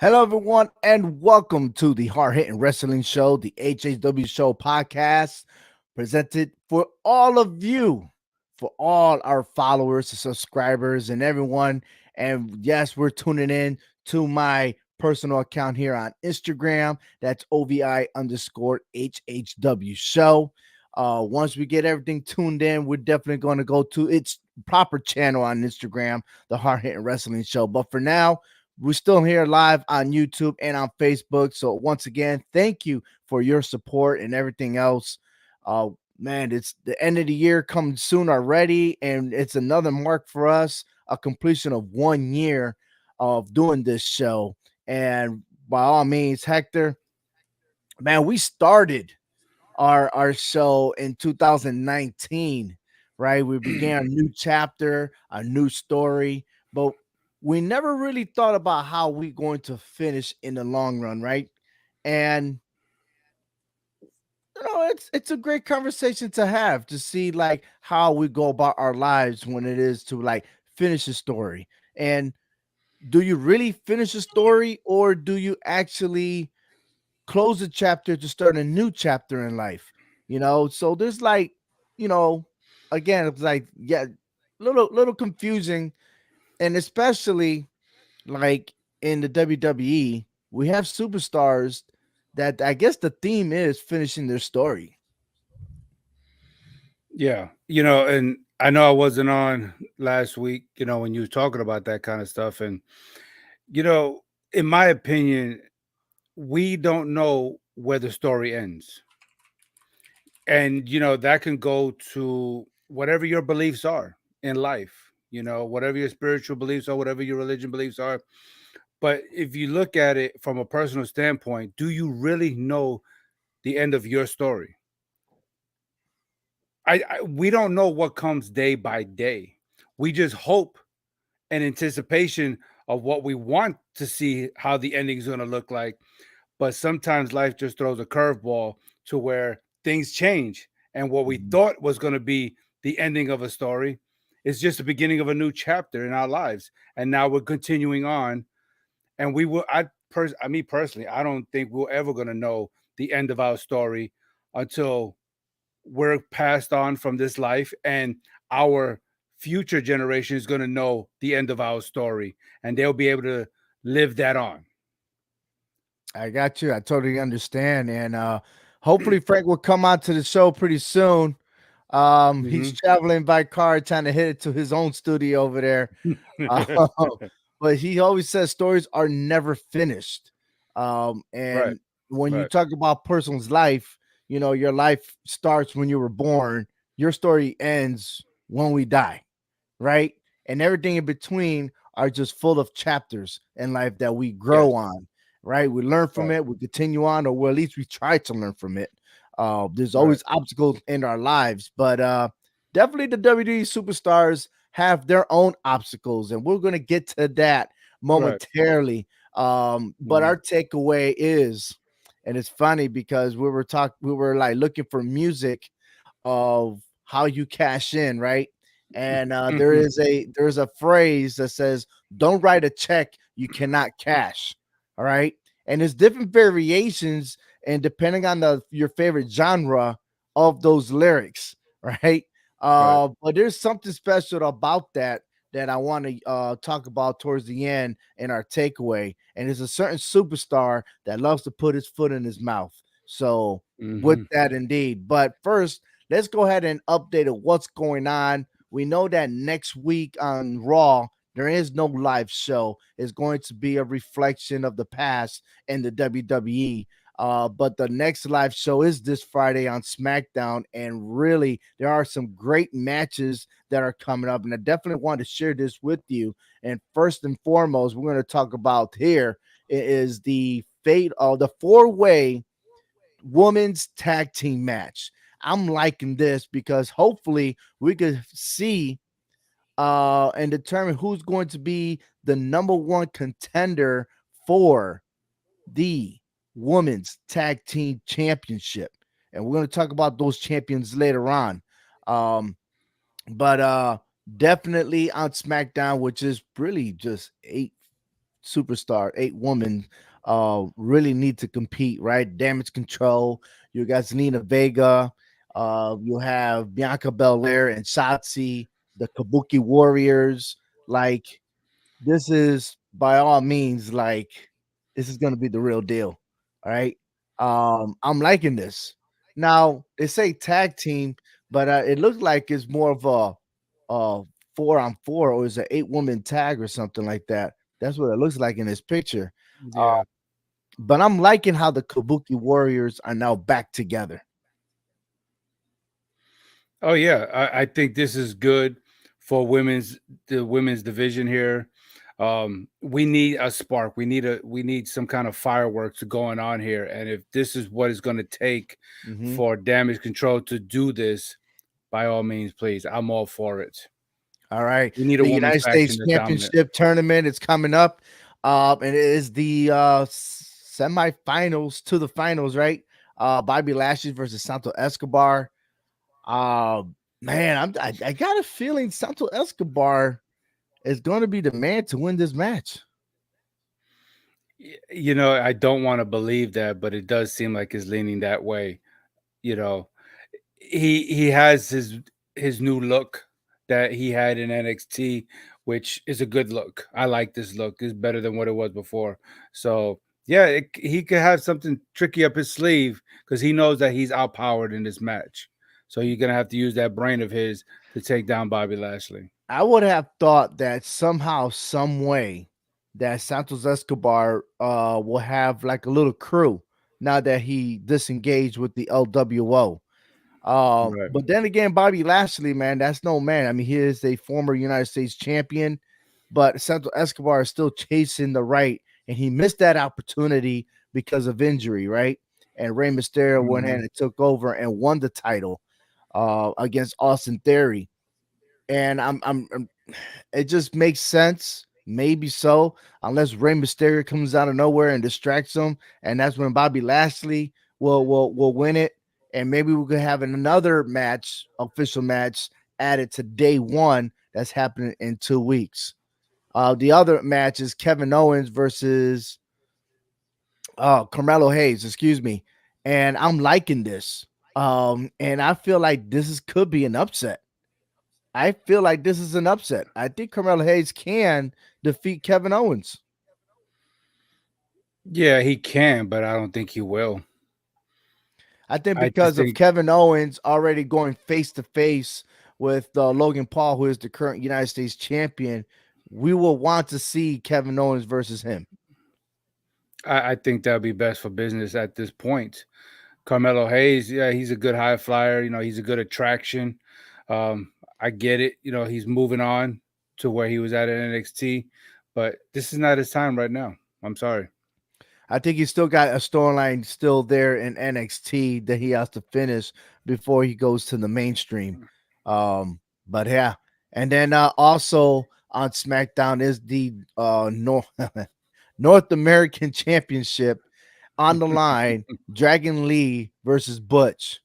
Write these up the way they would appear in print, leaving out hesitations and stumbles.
Hello, everyone, and welcome to the Hard Hitting Wrestling Show, the HHW Show podcast, presented for all of you, for all our followers, subscribers, and everyone. And yes, we're tuning in to my personal account here on Instagram. That's OVI underscore HHW Show. Once we get everything tuned in, we're definitely going to go to its proper channel on Instagram, the Hard Hitting Wrestling Show. But for now, we're still here live on YouTube and on Facebook. So once again, thank you for your support and everything else. Uh, man, it's the end of the year coming soon already, and it's another mark for us, a completion of 1 year of doing this show. And by all means, Hector, man, we started our show in 2019, right? We began a new chapter, a new story, but we never really thought about how we're going to finish in the long run, right? And it's a great conversation to have to see like how we go about our lives when it is to like finish a story. And do you really finish a story, or do you actually close a chapter to start a new chapter in life? So there's like, you know again, it's like, yeah, little confusing. And especially like in the WWE, we have superstars that I guess the theme is finishing their story. Yeah, and I know I wasn't on last week, when you were talking about that kind of stuff. And, you know, in my opinion, we don't know where the story ends. And, that can go to whatever your beliefs are in life, whatever your spiritual beliefs are, whatever your religion beliefs are. But if you look at it from a personal standpoint, do you really know the end of your story? We don't know what comes day by day. We just hope and anticipation of what we want to see how the ending is going to look like. But sometimes life just throws a curveball to where things change, and what we Mhm. thought was going to be the ending of a story is just the beginning of a new chapter in our lives. And now we're continuing on, and we will. Me personally, I don't think we're ever going to know the end of our story until we're passed on from this life, and our future generation is going to know the end of our story, and they'll be able to live that on. I got you. I totally understand. And hopefully Frank will come out to the show pretty soon. He's Hmm. traveling by car, trying to hit it to his own studio over there. Uh, but he always says stories are never finished. Right, And when you right, talk about person's life, your life starts when you were born. Your story ends when we die, right? And everything in between are just full of chapters in life that we grow yes, on, right? We learn from right, it, we continue on, or well, at least we try to learn from it. There's right, always obstacles in our lives, but definitely the WWE superstars have their own obstacles, and we're going to get to that right. momentarily. But Hmm. our takeaway is, and it's funny because we were like looking for music of how you cash in, right? And there's a phrase that says, "Don't write a check you cannot cash." All right, and there's different variations, and depending on your favorite genre of those lyrics, right? Right. But there's something special about that I want to talk about towards the end in our takeaway, and there's a certain superstar that loves to put his foot in his mouth. So with Hmm. that, indeed. But first, let's go ahead and update of what's going on. We know that next week on Raw, there is no live show. It's going to be a reflection of the past in the WWE. But the next live show is this Friday on SmackDown. And really, there are some great matches that are coming up. And I definitely want to share this with you. And first and foremost, we're going to talk about here is the fate of the four-way women's tag team match. I'm liking this because hopefully we could see and determine who's going to be the number one contender for the women's tag team championship. And we're going to talk about those champions later on. Um, but definitely on SmackDown, which is really just superstar, 8 women, really need to compete, right? Damage Control. You got Zelina Vega. You have Bianca Belair and Shotzi, the Kabuki Warriors. Like, this is by all means, like, this is gonna be the real deal. All right. I'm liking this. Now they say tag team, but it looks like it's more of a 4-on-4, or is it 8 woman tag or something like that. That's what it looks like in this picture. Uh, Yeah. but I'm liking how the Kabuki Warriors are now back together. Oh yeah, I think this is good for the women's division here. We need a spark. We need some kind of fireworks going on here. And if this is what it's going to take Hmm. for Damage Control to do this, by all means, please, I'm all for it. All right. We need a The women's United faction States that's dominant. Championship tournament is coming up. And it is the semifinals to the finals, right? Bobby Lashley versus Santo Escobar. Uh Man, I got a feeling Santo Escobar is going to be the man to win this match. You know, I don't want to believe that, but it does seem like it's leaning that way. You know, he has his new look that he had in NXT, which is a good look. I like this look. It's better than what it was before. So yeah, he could have something tricky up his sleeve because he knows that he's outpowered in this match. So you're gonna have to use that brain of his to take down Bobby Lashley. I would have thought that somehow, some way, that Santos Escobar will have like a little crew now that he disengaged with the LWO. Right. But then again, Bobby Lashley, man, that's no man. I mean, he is a former United States champion, but Santos Escobar is still chasing the right, and he missed that opportunity because of injury, right? And Rey Mysterio went ahead Mhm. and took over and won the title against Austin Theory. And it just makes sense, maybe so, unless Rey Mysterio comes out of nowhere and distracts him, and that's when Bobby Lashley will win it, and maybe we could have another match, official match, added to day one that's happening in 2 weeks. The other match is Kevin Owens versus Carmelo Hayes, excuse me, and I'm liking this. And I feel like could be an upset. I feel like this is an upset. I think Carmelo Hayes can defeat Kevin Owens. Yeah, he can, but I don't think he will. I think I just because of think Kevin Owens already going face to face with Logan Paul, who is the current United States champion, we will want to see Kevin Owens versus him. I think that would be best for business at this point. Carmelo Hayes, yeah, he's a good high flyer. You know, he's a good attraction. Um, I get it. You know, he's moving on to where he was at in NXT, but this is not his time right now. I'm sorry. I think he's still got a storyline still there in NXT that he has to finish before he goes to the mainstream. But yeah, and then also on SmackDown is the North American Championship on the line. Dragon Lee versus Butch.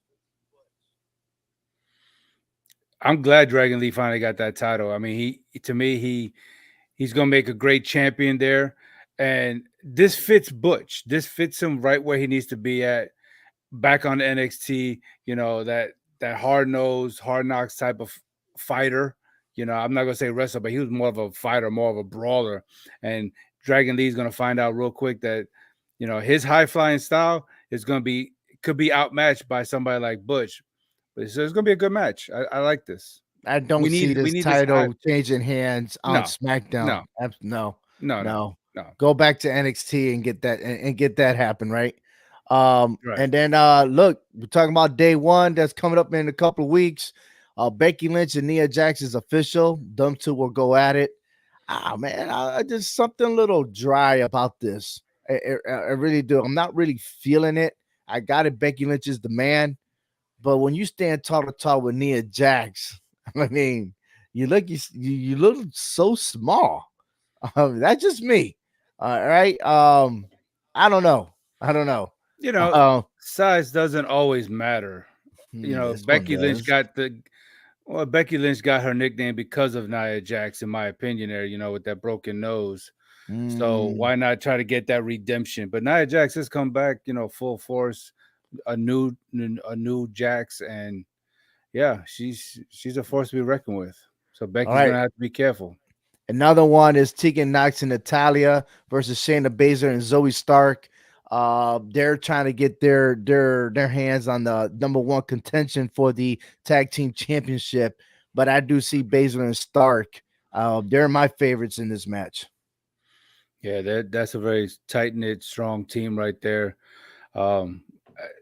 I'm glad Dragon Lee finally got that title. I mean, he to me he's gonna make a great champion there, and this fits Butch. This fits him right where he needs to be at. Back on NXT, you know, that hard nosed, hard knocks type of fighter. You know, I'm not gonna say wrestler, but he was more of a fighter, more of a brawler. And Dragon Lee's gonna find out real quick that, you know, his high flying style is gonna be could be outmatched by somebody like Butch. But so it's gonna be a good match. I like this. I don't see We this need this hype. title changing hands on No, SmackDown. no, No, no, no, no. no. Go back to NXT and get that and get that happen, right? Right. And then look, we're talking about day one that's coming up in a couple of weeks. Becky Lynch and Nia Jax is official. Them two will go at it. Ah man, I just something a little dry about this. I really do. I'm not really feeling it. I got it. Becky Lynch is the man. But when you stand tall to tall with Nia Jax, I mean, you look so small. That's just me. All right. I don't know. I don't know. You know, Uh, size doesn't always matter. You know, this one does. Becky Lynch got her nickname because of Nia Jax, in my opinion. There, you know, with that broken nose. So Mm. why not try to get that redemption? But Nia Jax has come back, full force, a new Jax, and yeah, she's a force to be reckoned with. So All Becky's right. gonna have to be careful. Another one is Tegan Knox and Natalia versus Shayna Baszler and Zoe Stark. They're trying to get their hands on the number one contention for the tag team championship, but I do see Baszler and Stark. They're my favorites in this match. Yeah, that's a very tight knit, strong team right there.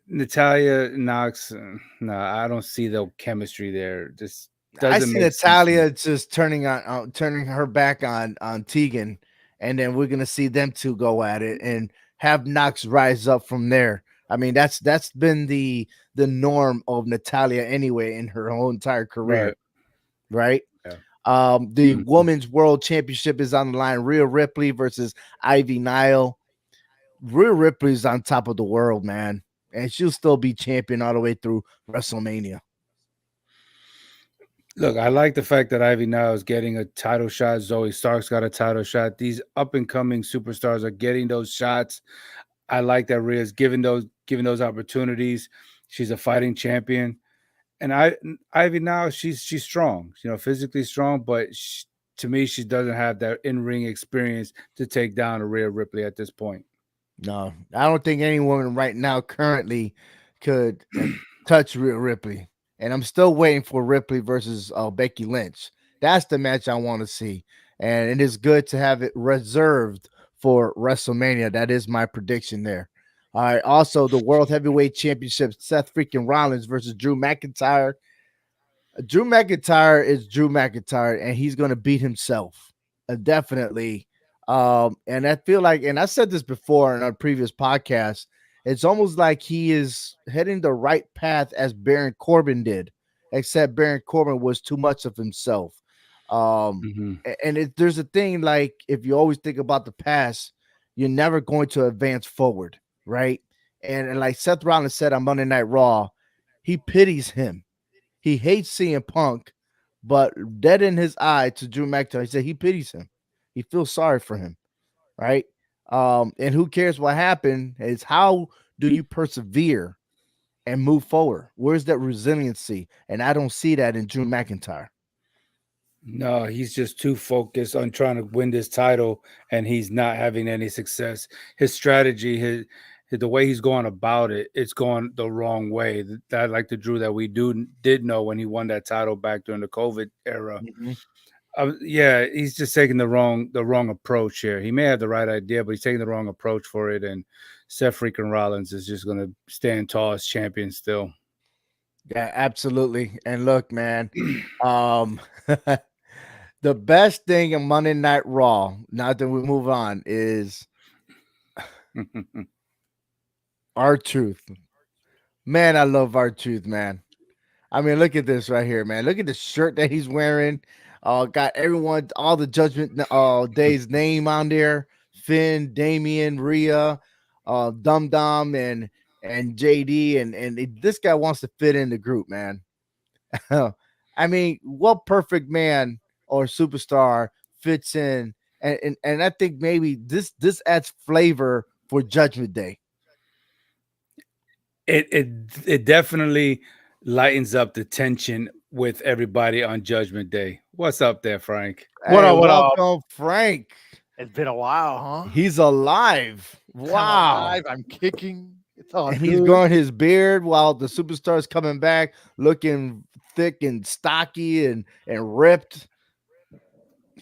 Natalia Knox, no, I don't see the chemistry there. Just I doesn't see make sense to me. Natalia just turning her back on Tegan, and then we're gonna see them two go at it and have Knox rise up from there. I mean, that's been the norm of Natalia anyway in her whole entire career, Right. right? Yeah. The Mhm. women's world championship is on the line. Rhea Ripley versus Ivy Nile. Rhea Ripley's on top of the world, man, and she'll still be champion all the way through WrestleMania. Look, I like the fact that Ivy now is getting a title shot. Zoe Stark's got a title shot. These up and coming superstars are getting those shots. I like that Rhea's giving those opportunities. She's a fighting champion, and Ivy now she's strong. Physically strong, but to me she doesn't have that in ring experience to take down a Rhea Ripley at this point. No, I don't think any woman right now currently could touch Rhea Ripley. And I'm still waiting for Ripley versus Becky Lynch. That's the match I want to see. And it is good to have it reserved for WrestleMania. That is my prediction there. All right. Also, the World Heavyweight Championship, Seth freaking Rollins versus Drew McIntyre. Drew McIntyre is Drew McIntyre, and he's going to beat himself, definitely. And I feel like, and I said this before in our previous podcast, it's almost like he is heading the right path as Baron Corbin did, except Baron Corbin was too much of himself. Hmm. There's a thing like if you always think about the past, you're never going to advance forward, right? And like Seth Rollins said on Monday Night Raw, he pities him. He hates CM Punk, but dead in his eye to Drew McIntyre, he said he pities him. He feels sorry for him, right? And who cares what happened? Is how do you persevere and move forward? Where's that resiliency? And I don't see that in Drew McIntyre. No, he's just too focused on trying to win this title, and he's not having any success. His strategy, the way he's going about it, it's going the wrong way. That like the Drew that we did know when he won that title back during the COVID era. Mhm. Yeah, he's just taking the wrong approach here. He may have the right idea, but he's taking the wrong approach for it. And Seth freaking Rollins is just going to stand tall as champion still. Yeah, absolutely. And look, man, um, the best thing in Monday Night Raw, now that we move on, is our truth. Man, I love our truth, man. I mean, look at this right here, man. Look at the shirt that he's wearing. Got everyone, all the Judgment Day's name on there. Finn, Damien, Rhea, Dum Dum, and JD, this guy wants to fit in the group, man. I mean, what perfect man or superstar fits in? And I think maybe this adds flavor for Judgment Day. It definitely lightens up the tension with everybody on Judgment Day. What's up there, Frank? What Hey, up? What up? welcome, Frank. It's been a while, huh? He's alive. I'm Wow. alive. I'm kicking. It's all And he's good. growing his beard while the superstar's coming back, looking thick and stocky and ripped.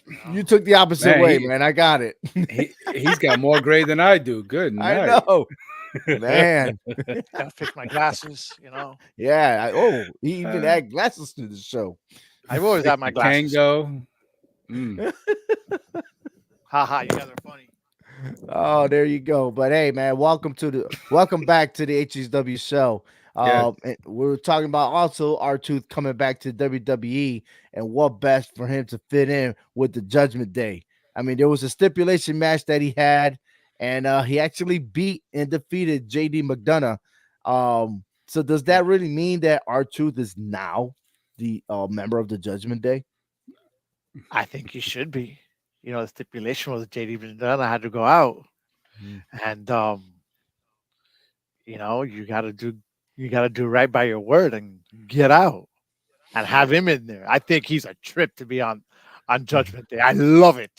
You You know? took the opposite Man, way, he man. I got it. he's got more gray than I do. Good I night. know, man. Gotta fix my glasses. Yeah. He even Uh, add glasses to the show. I've always Fix had my the glasses. Kango. Mm, Ha ha! You guys are funny. Oh, there you go. But hey, man, welcome back to the HSW show. yeah. And we were talking about also our tooth coming back to WWE and what best for him to fit in with the Judgment Day. I mean, there was a stipulation match that he had, and he actually beat and defeated JD McDonough. So does that really mean that our truth is now the member of the Judgment Day? I think you should be. the stipulation was JD been done. I had to go out, Mhm. and you gotta do right by your word and get out and have him in there. I think he's a trip to be on Judgment Day. I love it.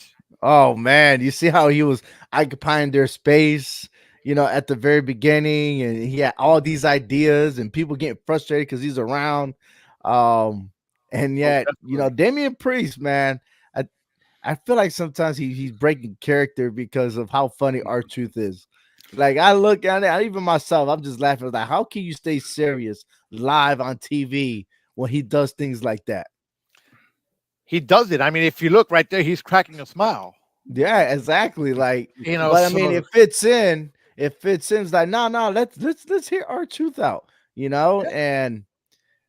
Oh man, you see how he was occupying their space, at the very beginning, and he had all these ideas, and people getting frustrated because he's around. Um, and Oh, yet, definitely. Damian Priest, man, I I feel like sometimes he's breaking character because of how funny our truth is. Like I look at it, even myself, I'm just laughing. Like, how can you stay serious live on TV when he does things like that? He does it. I mean, if you look right there, he's cracking a smile. Yeah, exactly. Like, but I mean, So it fits in. It fits in. It's like, no, no, let's hear our truth out, yeah, and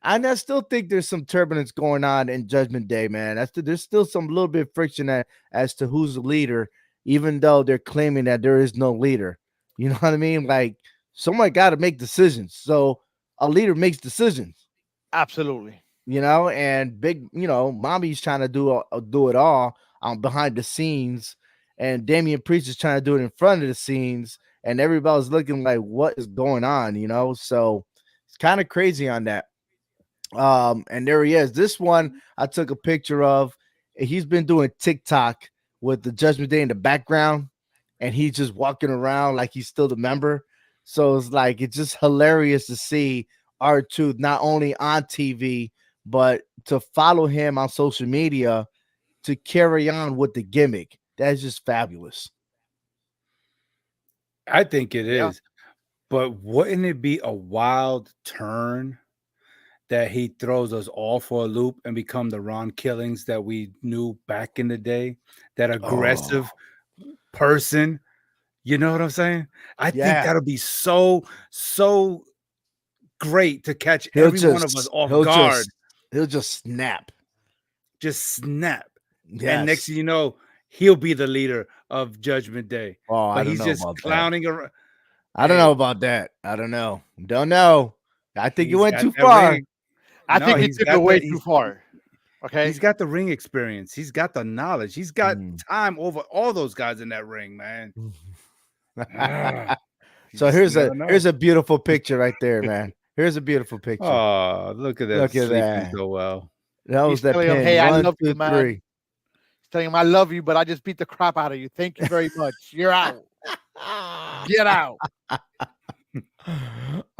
I still think there's some turbulence going on in Judgment Day, man. There's still some little bit of friction as to who's the leader, even though they're claiming that there is no leader. You know what I mean? Like, someone got to make decisions. So a leader makes decisions, absolutely. and big, mommy's trying to do it all behind the scenes, and Damian Priest is trying to do it in front of the scenes, and everybody's looking like, what is going on? So it's kind of crazy on that. And there he is. This one I took a picture of. He's been doing TikTok with the Judgment Day in the background, and he's just walking around like he's still the member. So it's just hilarious to see R2 not only on TV, but to follow him on social media to carry on with the gimmick. That's just fabulous. I think it Yeah. is. But wouldn't it be a wild turn that he throws us all for a loop and become the Ron Killings that we knew back in the day? That Oh, aggressive person. You know what I'm saying? I think yeah. that'll be so great to catch He'll every one of us just off he'll guard. just he'll just snap. Just snap. And next Yes. thing you know, he'll be the leader of Judgment Day. Oh, I But don't he's know just about that. clowning around. I don't know Hey, about that. I don't know. Don't know. I think you he's went got too that far. ring. I No, think he he's took it got the way too far. he's Okay. got the ring experience. He's got the knowledge. He's got Mm. time over all those guys in that ring, man. Ah, you So just here's a never know. here's a beautiful picture right there, man. Here's a beautiful picture. Oh, look at that Look at sleeping that. so well. That was He's that telling him, pin. "Hey, I One, love you, two, man." three. He's telling him, "I love you, but I just beat the crap out of you. Thank you very much. You're out. Get out."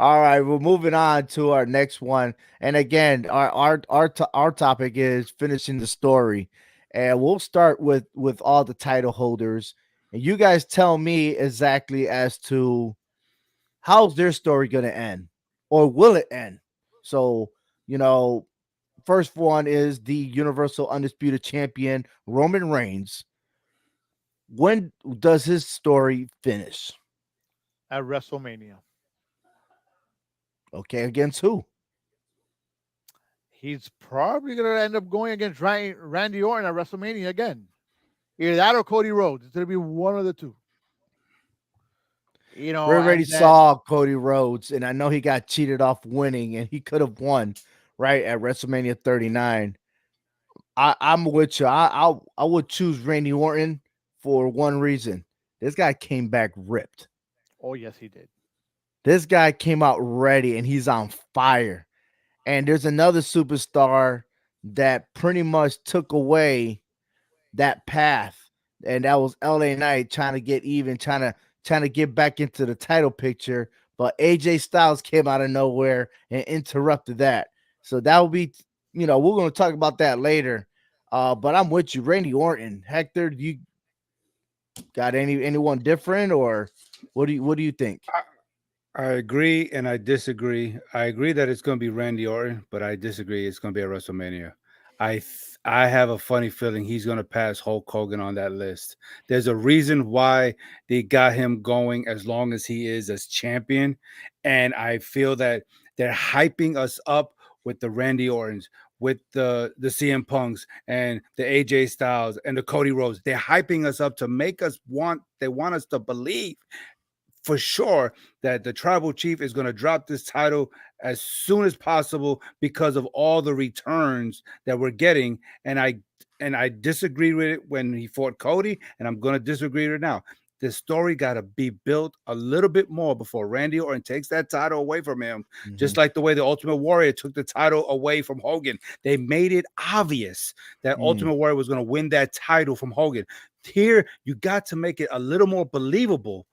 All right, we're moving on to our next one. And again, our topic is finishing the story. And we'll start with all the title holders. And you guys tell me exactly as to how's their story going to end, or will it end? So, you know, first one is the Universal Undisputed Champion Roman Reigns. When does his story finish? At WrestleMania, Okay, against who? he's probably gonna end up going against Randy Orton at WrestleMania again. Either that or Cody Rhodes. It's gonna be one of the two. We already And then saw Cody Rhodes, and I know he got cheated off winning, and he could have won right at WrestleMania 39. I'm with you. I would choose Randy Orton for one reason. This guy came back ripped. oh yes, he did. This guy came out ready, and he's on fire. And there's another superstar that pretty much took away that path, and that was LA Knight trying to get even, trying to get back into the title picture. But AJ Styles came out of nowhere and interrupted that. So that will be, we're going to talk about that later. But I'm with you, Randy Orton. Hector, do you got anyone different, or what do you think? I agree and I disagree. I agree that it's going to be Randy Orton, but I disagree it's going to be at WrestleMania. I have a funny feeling he's going to pass Hulk Hogan on that list. There's a reason why they got him going as long as he is as champion, and I feel that they're hyping us up with the Randy Ortons, with the CM Punks and the AJ Styles and the Cody Rhodes. They're hyping us up to make us want. They want us to believe for sure that the tribal chief is going to drop this title as soon as possible because of all the returns that we're getting. And and I disagreed with it when he fought Cody, and I'm gonna disagree with it now. The story got to be built a little bit more before Randy Orton takes that title away from him, just Mhm. like the way the Ultimate Warrior took the title away from Hogan. They made it obvious that Mm. Ultimate Warrior was going to win that title from Hogan. Here, you got to make it a little more believable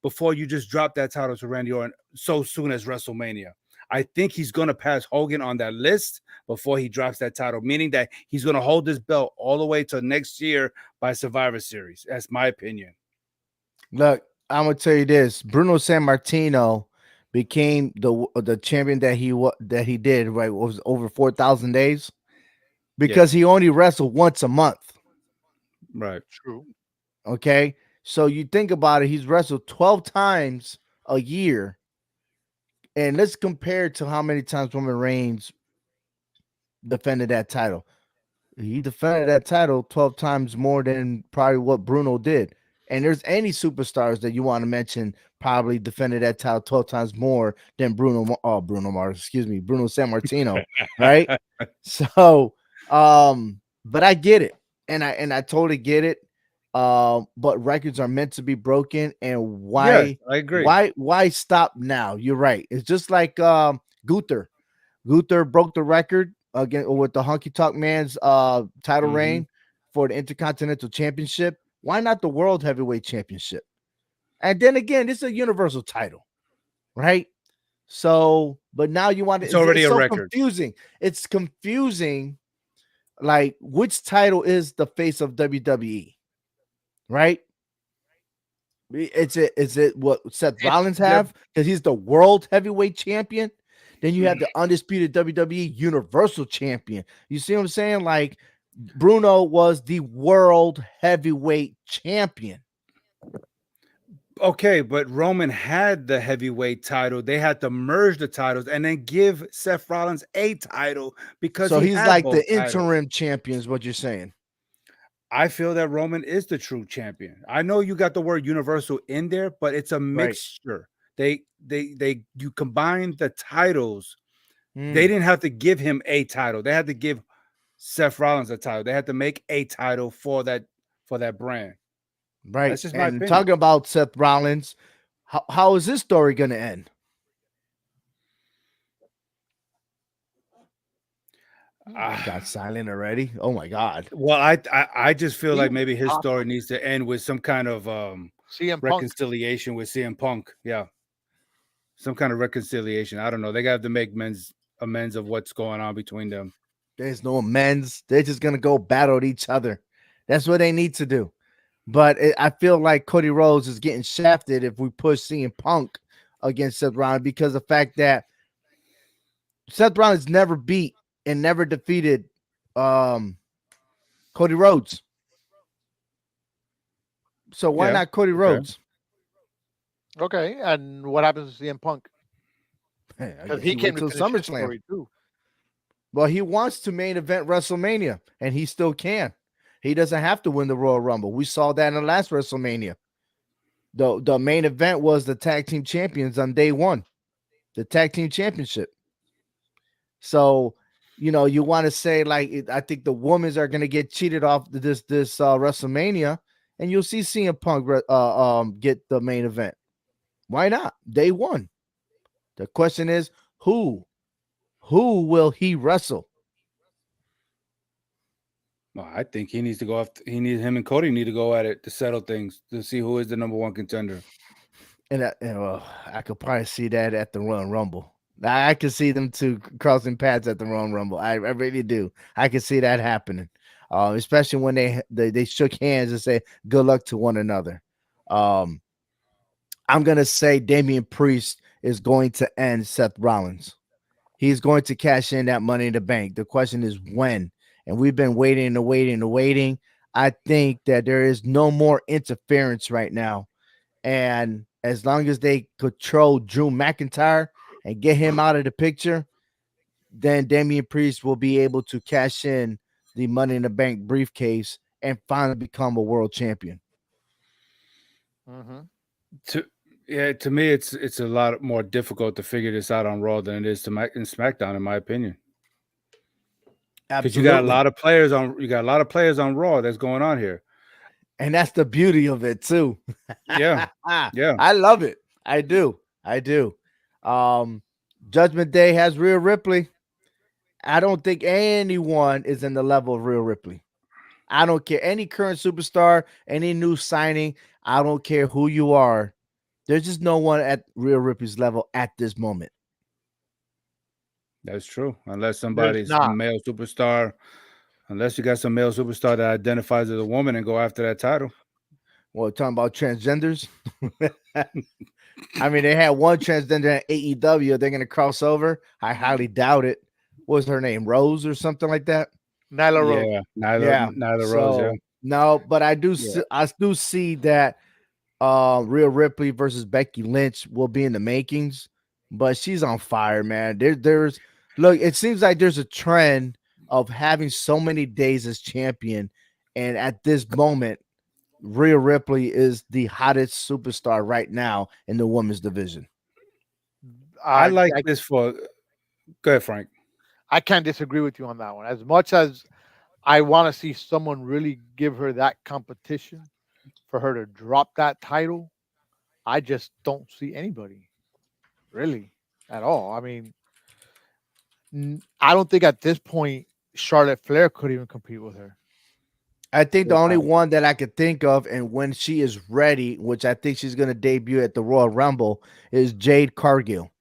before you just drop that title to Randy Orton so soon as WrestleMania. I think he's going to pass Hogan on that list before he drops that title, meaning that he's going to hold this belt all the way to next year by Survivor Series. That's my opinion. Look, I'm gonna tell you this: Bruno San Martino became the champion that he did, right. Was over 4,000 days Yeah, because he only wrestled once a month. right. True. Okay, so you think about it, he's wrestled 12 times a year, and let's compare to how many times Roman Reigns defended that title. He defended that title 12 times more than probably what Bruno did. And there's any superstars that you want to mention probably defended that title 12 times more than Bruno Mars, excuse me, Bruno San Martino, right? So but I get it. And I totally get it. But records are meant to be broken, and Yes, I agree. why stop now? You're right. It's just like Gunther. Gunther broke the record again with the Honky Tonk Man's title Hmm. reign for the Intercontinental Championship. Why not the World Heavyweight Championship? And then again, this is a universal title, right? So, but now you want to, It's already it's a so record. confusing. It's confusing, like which title is the face of WWE, right? Is it what Seth It's Rollins they're have because he's the world heavyweight champion? Then you have the undisputed WWE Universal Champion. You see what I'm saying? Like Bruno was the world heavyweight champion. Okay, but Roman had the heavyweight title. They had to merge the titles and then give Seth Rollins a title because So he he's had like both the titles. interim champion, is what you're saying. I feel that Roman is the true champion. I know you got the word universal in there, but it's a Right. mixture. They you combine the titles. They Mm, didn't have to give him a title. They had to give Seth Rollins a title. They had to make a title for that brand. right. That's just my And opinion. talking about Seth Rollins, how is this story going to end? Ah, Got silent already. Oh my God. well, I just feel he like was maybe his story awesome. needs to end with some kind of CM Punk. reconciliation with CM Punk. Yeah, some kind of reconciliation. I don't know. They got to make men's amends of what's going on between them. There's no amends. They're just gonna go battle each other. That's what they need to do. But I feel like Cody Rhodes is getting shafted if we push CM Punk against Seth Rollins because the fact that Seth Rollins never beat and never defeated um, Cody Rhodes. So why Yeah. not Cody Okay. Rhodes? Okay, and what happens to CM Punk? Hey, I Because guess he you wait came to till finish his SummerSlam. story too. Well, he wants to main event WrestleMania, and he still can. He doesn't have to win the Royal Rumble. We saw that in the last WrestleMania. The main event was the tag team champions on day one, the tag team championship. So, you want to say like I think the women's are gonna get cheated off this WrestleMania, and you'll see CM Punk get the main event. Why not? Day one. The question is who who will he wrestle? Well, I think he needs to go off. Him and Cody need to go at it to settle things to see who is the number one contender. I could probably see that at the Royal Rumble. I could see them two crossing paths at the Royal Rumble. I really do. I can see that happening, especially when they shook hands and say good luck to one another. Um, I'm gonna say Damian Priest is going to end Seth Rollins. He's going to cash in that money in the bank. The question is when. And we've been waiting and waiting and waiting. I think that there is no more interference right now. And as long as they control Drew McIntyre and get him out of the picture, then Damian Priest will be able to cash in the money in the bank briefcase and finally become a world champion. Hmm. To Yeah, to me, it's a lot more difficult to figure this out on Raw than it is to in SmackDown, in my opinion. because you got a Absolutely. lot of players on. You got a lot of players on Raw. That's going on here. And that's the beauty of it too. Yeah, yeah. I love it. I do. I do. Um, Judgment Day has Rhea Ripley. I don't think anyone is in the level of Rhea Ripley. I don't care any current superstar, any new signing. I don't care who you are. There's just no one at Rhea Ripley's level at this moment. That's true. Unless There's somebody's a not. male superstar, unless you got some male superstar that identifies as a woman and go after that title. Well, talking about transgenders. I mean, they had one transgender at AEW. Are they going to cross over? I highly doubt it. What's her name? Rose or something like that? Nyla Rose. Yeah, neither Yeah. neither Rose. Yeah, So no, but yeah. I do see that Rhea Ripley versus Becky Lynch will be in the makings, but she's on fire, man. There's look, it seems like there's a trend of having so many days as champion, and at this moment, Rhea Ripley is the hottest superstar right now in the women's division. I I, like I this for. Go ahead, Frank. I can't disagree with you on that one. As much as I want to see someone really give her that competition for her to drop that title, I just don't see anybody really at all. I mean, I don't think at this point Charlotte Flair could even compete with her I think for the the only title. one that I could think of, and when she is ready, which I think she's going to debut at the Royal Rumble, is Jade Cargill.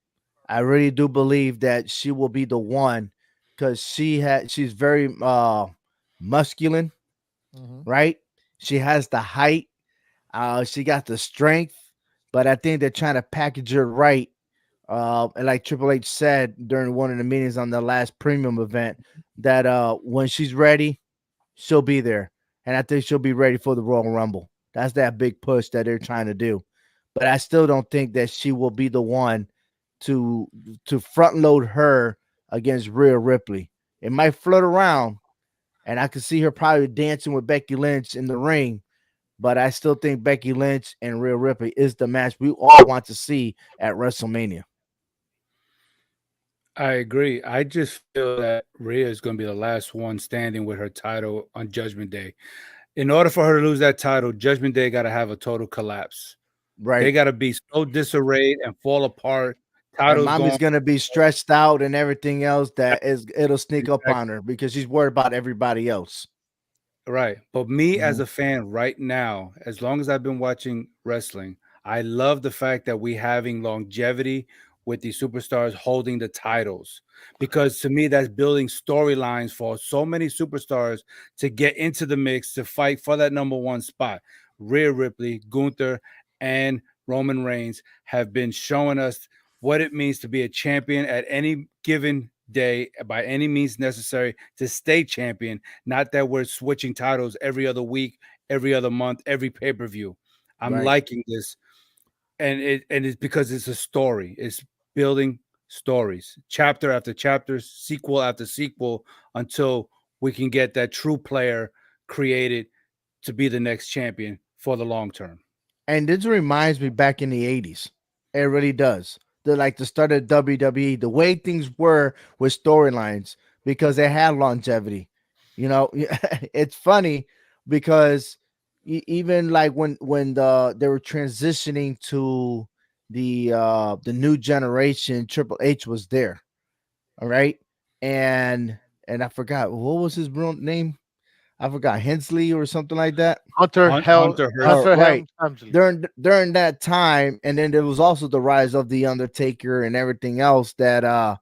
I really do believe that she will be the one because she's very masculine, Hmm. right? She has the height, she got the strength, but I think they're trying to package her right. And like Triple H said during one of the meetings on the last premium event, that when she's ready, she'll be there. And I think she'll be ready for the Royal Rumble. That's that big push that they're trying to do. But I still don't think that she will be the one to to front load her against Rhea Ripley. It might float around, and I could see her probably dancing with Becky Lynch in the ring. But I still think Becky Lynch and Rhea Ripley is the match we all want to see at WrestleMania. I agree. I just feel that Rhea is going to be the last one standing with her title on Judgment Day. In order for her to lose that title, Judgment Day got to have a total collapse. They Right. got to be so disarrayed and fall apart. And Titles mommy's going gonna be stretched out and everything else that is it'll sneak up exactly on her because she's worried about everybody else. right. But me as Mhm. a fan right now, as long as I've been watching wrestling, I love the fact that we having longevity with these superstars holding the titles because to me that's building storylines for so many superstars to get into the mix to fight for that number one spot. Rhea Ripley, Gunther, and Roman Reigns have been showing us what it means to be a champion at any given day by any means necessary to stay champion. Not that we're switching titles every other week, every other month, every pay-per-view. I'm Right. liking this. And it's because it's a story. It's building stories, chapter after chapter, sequel after sequel, until we can get that true player created to be the next champion for the long term. And this reminds me back in the 80s. It really does. The start of WWE, the way things were with storylines because they had longevity. You know, it's funny because even like when they were transitioning to the new generation, Triple H was there. All right. And I forgot what was his real name. I forgot Hensley or something like that. Hunter Hearst. Or Hunter right Helmsley. during that time, and then there was also the rise of the Undertaker and everything else. That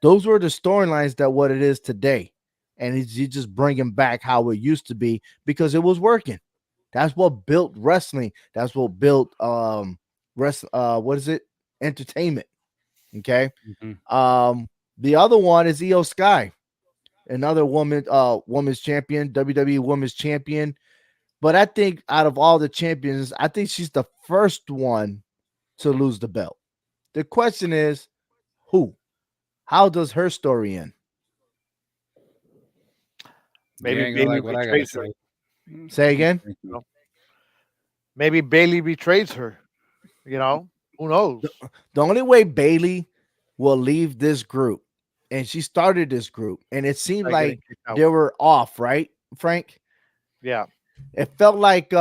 those were the storylines that what it is today, and he's just bringing back how it used to be because it was working. That's what built wrestling. That's what built what is it? Entertainment. Okay. Mhm. Um, the other one is Io Sky, another woman's champion, WWE women's champion. But I think out of all the champions, I think she's the first one to lose the belt. The question is, who? How does her story end? You Maybe ain't gonna Bailey like what I gotta betrays her. say. Say again. Thank You you. know? Maybe Bailey betrays her. Who knows? The only way Bailey will leave this group and she started this group, and it seemed By getting like kicked they out. were off, right, Frank? Yeah. It felt like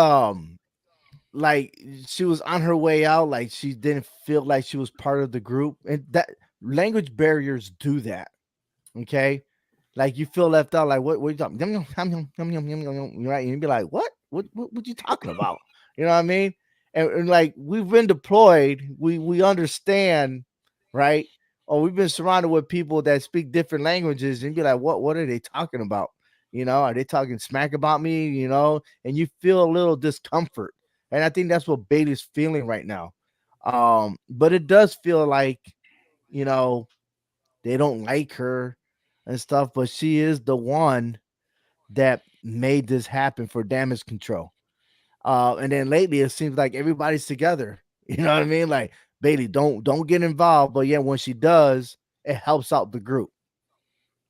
she was on her way out, like she didn't feel like she was part of the group, and that language barriers do that. Okay, like you feel left out. Like what? What you talking? Yum, yum, yum, yum, yum, yum, yum, yum, yum, right? And you be like, what? What you talking about? You know what I mean? And like we've been deployed, we understand, right? Or we've been surrounded with people that speak different languages, and be like, what are they talking about? You know, are they talking smack about me? You know, and you feel a little discomfort, and I think that's what Bailey's feeling right now. But it does feel like, you know, they don't like her and stuff, but she is the one that made this happen for damage control. And then lately it seems like everybody's together. You know what I mean? Like Bailey, don't get involved, but yeah, when she does, it helps out the group,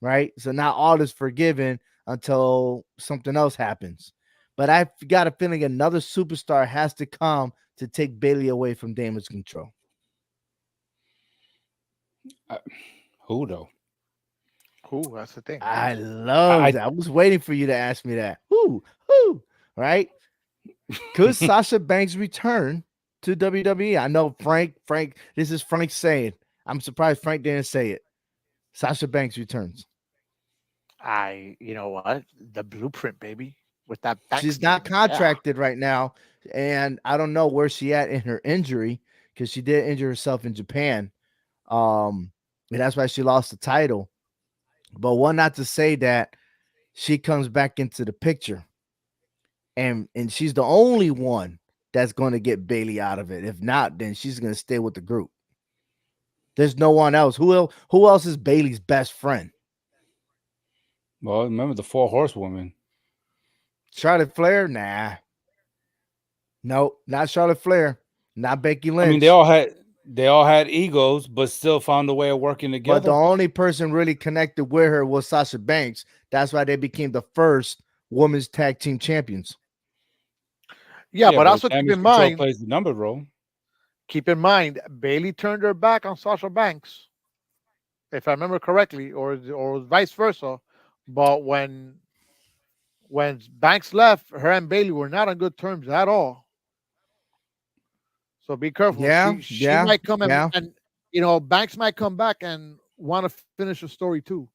right? So now all is forgiven until something else happens. But I've got a feeling another superstar has to come to take Bailey away from damage control. Uh, who though? Cool. That's the thing. I love I that. I was waiting for you to ask me that. Whoo, right? Could Sasha Banks return to WWE? I know Frank, this is Frank saying. I'm surprised Frank didn't say it. Sasha Banks returns. You know what? The blueprint, baby, with that Banks She's not name. Yeah. contracted right now, and I don't know where she at in her injury because she did injure herself in Japan. Um, and that's why she lost the title. But one not to say that she comes back into the picture, and she's the only one that's going to get Bailey out of it. If not, then she's going to stay with the group. There's no one else. Who else is Bailey's best friend? well, remember the four horsewoman. Charlotte Flair? Nah. Nope, not Charlotte Flair. Not Becky I mean, Lynch. they all had egos, but still found a way of working But the together. only person really connected with her was Sasha Banks. That's why they became the first women's tag team champions. Yeah, Yeah, but but also damage control plays the number role. keep in mind, Bailey turned her back on Sasha Banks, if I remember correctly, or vice versa. But when Banks left, her and Bailey were not on good terms at all. So be careful. Yeah, She yeah, might come yeah. and Banks might come back and want to finish a story too.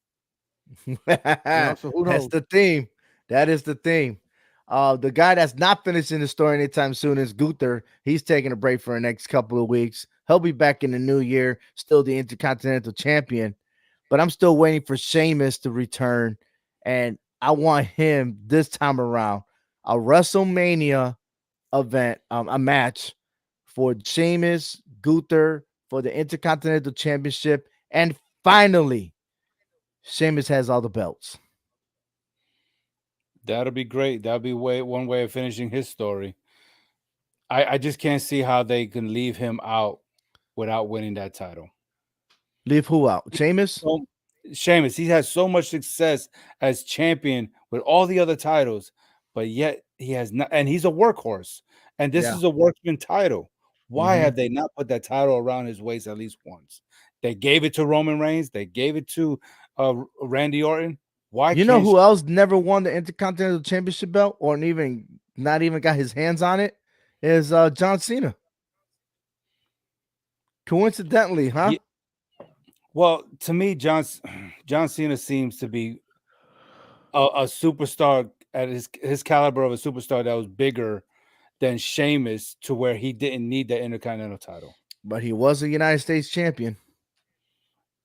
So who That's knows? the theme. That is the theme. The guy that's not finishing the story anytime soon is Gunther. He's taking a break for the next couple of weeks. He'll be back in the new year, still the Intercontinental Champion. But I'm still waiting for Sheamus to return, and I want him this time around a WrestleMania event, a match for Sheamus, Gunther for the Intercontinental Championship, and finally, Sheamus has all the belts. That'll be great. That'll be one way of finishing his story. I just can't see how they can leave him out without winning that title. Leave who out? Sheamus? So, Sheamus, he has so much success as champion with all the other titles, but yet he has not, and he's a workhorse. And this Yeah. is a workman title. Why hmm have they not put that title around his waist at least once? They gave it to Roman Reigns. They gave it to Randy Orton. Why You know can't who else never won the Intercontinental Championship belt or even not even got his hands on it? Is John Cena. Coincidentally, huh? he, well, to me, John Cena seems to be a superstar at his caliber of a superstar that was bigger than Sheamus to where he didn't need the Intercontinental title. But he was a United States champion.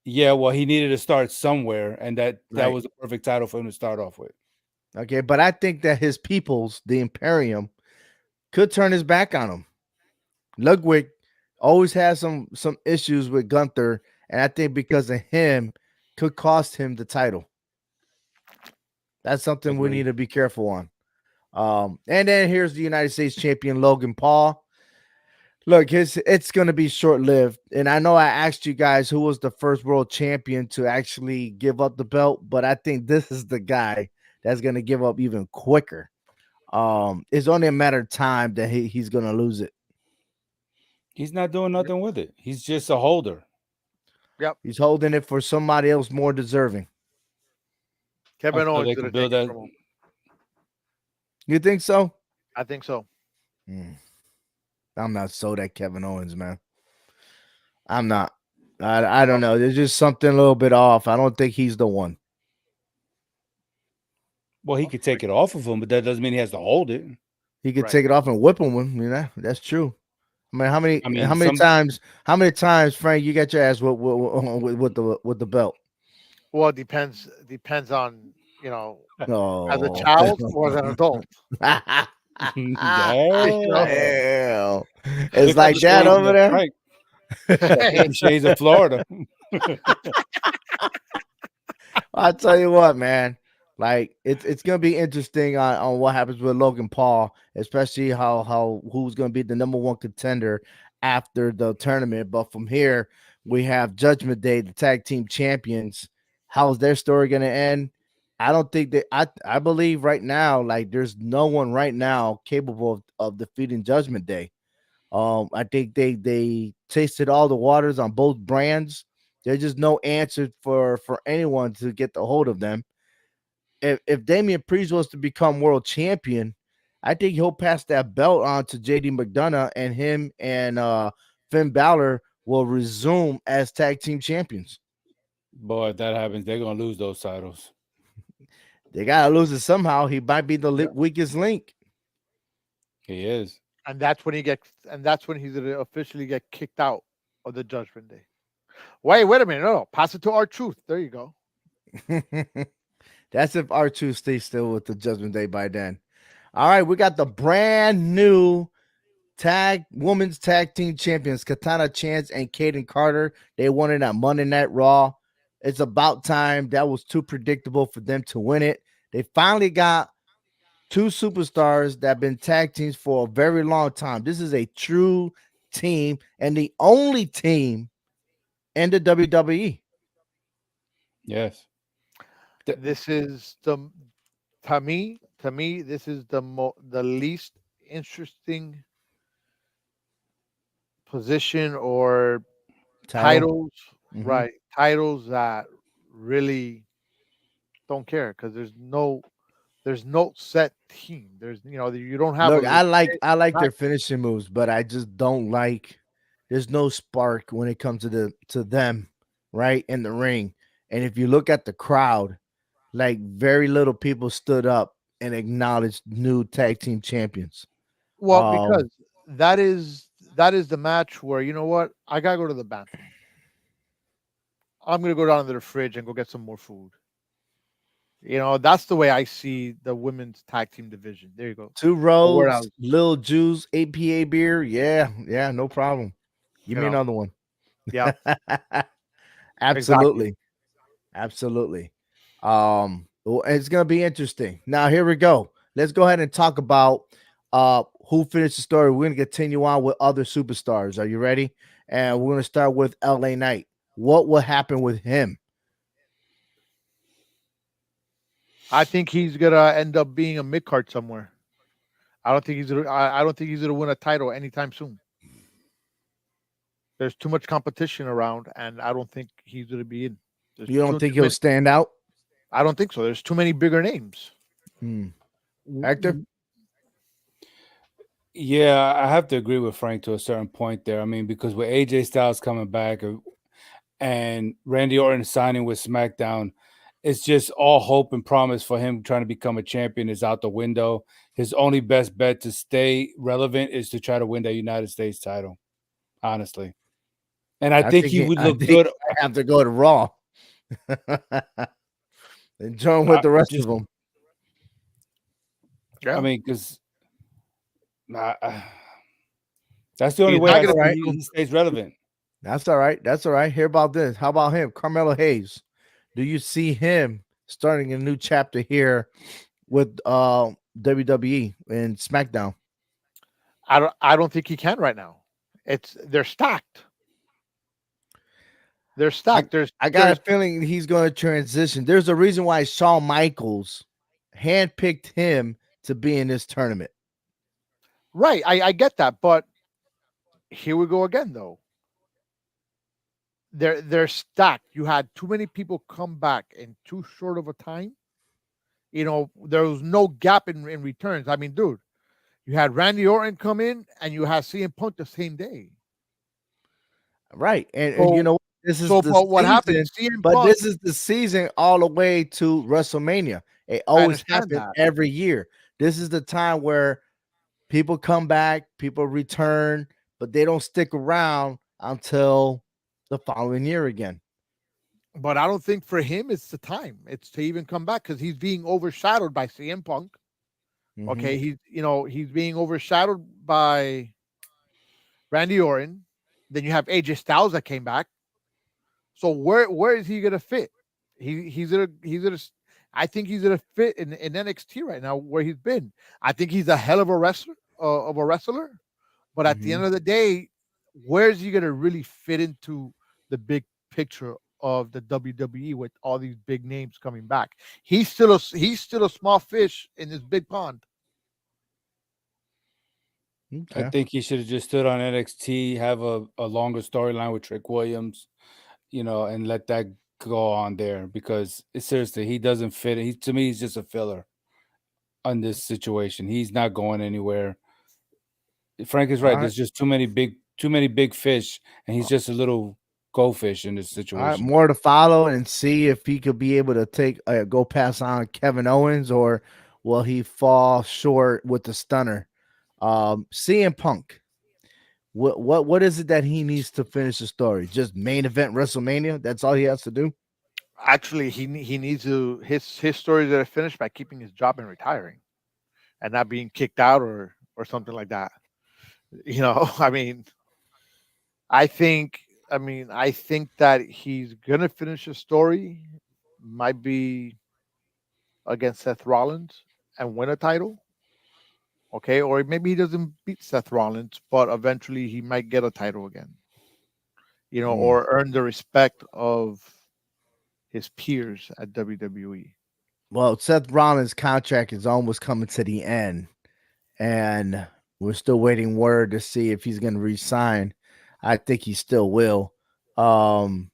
Yeah, well, he needed to start somewhere, and that Right. was the perfect title for him to start off with. Okay. But I think that his peoples, the Imperium, could turn his back on him. Ludwig always has some issues with Gunther, and I think because of him could cost him the title. That's something we need Agreed. to be careful on. And then here's the United States champion Logan Paul. Look, it's gonna be short lived. And I know I asked you guys who was the first world champion to actually give up the belt, but I think this is the guy that's gonna give up even quicker. It's only a matter of time that he's gonna lose it. He's not doing nothing with it. He's just a holder. Yep. He's holding it for somebody else more deserving. Kevin until Owens they gonna could take build it that. from him. You think so? I think so. Mm, I'm not sold at Kevin Owens, man. I'm not. I don't Well, know. There's just something a little bit off. I don't think he's the one. Well, he could take it off of him, but that doesn't mean he has to hold it. He could right. take it off and whip him with. That's true. I mean, I mean, how many times, Frank, you got your ass with the belt? Well, it depends on as a Oh, child or as an adult. You know. damn. hell, it's Look at like the that shades over of there. Frank. Look at the shades of Florida. I'll tell you what, man. Like it's gonna be interesting on what happens with Logan Paul, especially how who's gonna be the number one contender after the tournament. But from here, we have Judgment Day, the tag team champions. How's their story gonna end? I don't think that I believe right now, like there's no one right now capable of defeating Judgment Day. I think they tasted all the waters on both brands. There's just no answer for anyone to get the hold of them. If Damian Priest was to become world champion, I think he'll pass that belt on to JD McDonough, and him and Finn Balor will resume as tag team champions. Boy, if that happens, they're gonna lose those titles. They gotta lose it somehow. He might be the Yeah. weakest link. He is. And that's when he's gonna officially get kicked out of the Judgment Day. Wait a minute. No, pass it to our truth. There you go. That's if R2 stays still with the Judgment Day by then. All right, we got the brand new women's tag team champions, Katana Chance and Kaden Carter. They won it at Monday Night Raw. It's about time. That was too predictable for them to win it. They finally got two superstars that have been tag teams for a very long time. This is a true team and the only team in the WWE. Yes. This is to me this is the least interesting position or Title. titles, Mhm. right? Titles that really don't care because there's no set team. You don't have a Look, I like legit I like tag. their finishing moves, but I just don't like there's no spark when it comes to them right in the ring. And if you look at the crowd, like very little people stood up and acknowledged new tag team champions. Well, Um, because that is the match where you know what? I gotta go to the bathroom. I'm gonna go down to the fridge and go get some more food. That's the way I see the women's tag team division. There you go. Two A word Roads, out, Lil Juice, APA beer. Yeah, yeah, no problem. Give you me know. another one. Yeah, exactly. Absolutely. Absolutely. Well, it's gonna be interesting. Now here we go. Let's go ahead and talk about who finished the story. We're gonna continue on with other superstars. Are you ready? And we're gonna start with LA Knight. What will happen with him? I think he's gonna end up being a mid card somewhere. I don't think he's gonna win a title anytime soon. There's too much competition around, and I don't think he's gonna be in. There's You don't too think he'll many. stand out? I don't think so. There's too many bigger names. Hmm. W- Hector? w- Yeah, I have to agree with Frank to a certain point there. I mean, because with AJ Styles coming back and Randy Orton signing with SmackDown, it's just all hope and promise for him trying to become a champion is out the window. His only best bet to stay relevant is to try to win the United States title, honestly. And I think he would I look think he good. might have to go to Raw and join with the rest of Just, them. I Yeah, mean, because that's the only he's way not I gonna All see right. he stays relevant. That's all right. That's all right. Hear about this. How about him? Carmelo Hayes. Do you see him starting a new chapter here with WWE and SmackDown? I don't think he can right now. They're stacked. They're I stacked. There's I got a there's feeling he's going to transition. There's a reason why Shawn Michaels handpicked him to be in this tournament. right. I get that, but here we go again though. they're stacked. You had too many people come back in too short of a time. There was no gap in returns. I mean, dude, you had Randy Orton come in and you had CM Punk the same day. Right. And you So know, this is so the but what happened? season, CM but Punk, this is the season all the way to WrestleMania. It I always understand happens that. every year. This is the time where people come back, people return, but they don't stick around until the following year again. But I don't think for him it's the time. It's to even come back because he's being overshadowed by CM Punk. Hmm. Okay, he's being overshadowed by Randy Orton. Then you have AJ Styles that came back. So where is he gonna fit? He's gonna. I think he's gonna fit in NXT right now where he's been. I think he's a hell of a wrestler. But at the Hmm. end of the day, where is he gonna really fit into the big picture of the WWE with all these big names coming back? He's still a small fish in this big pond. I Okay. think he should have just stood on NXT, have a longer storyline with Trick Williams, and let that go on there because seriously, he doesn't fit. He to me, he's just a filler on this situation. He's not going anywhere. Frank is All right. right. There's just too many big fish, and he's just a little goldfish in this All right, situation. more to follow and see if he could be able to go past on Kevin Owens, or will he fall short with the stunner? CM Punk. What is it that he needs to finish the story? Just main event WrestleMania. That's all he has to do. Actually, he needs to his stories that are finished by keeping his job and retiring and not being kicked out or something like that. I mean, I think I think that he's gonna finish his story, might be against Seth Rollins and win a title. Okay, or maybe he doesn't beat Seth Rollins, but eventually he might get a title again. Mm. Or earn the respect of his peers at WWE. Well, Seth Rollins' contract is almost coming to the end, and we're still waiting word to see if he's going to resign. I think he still will. Um,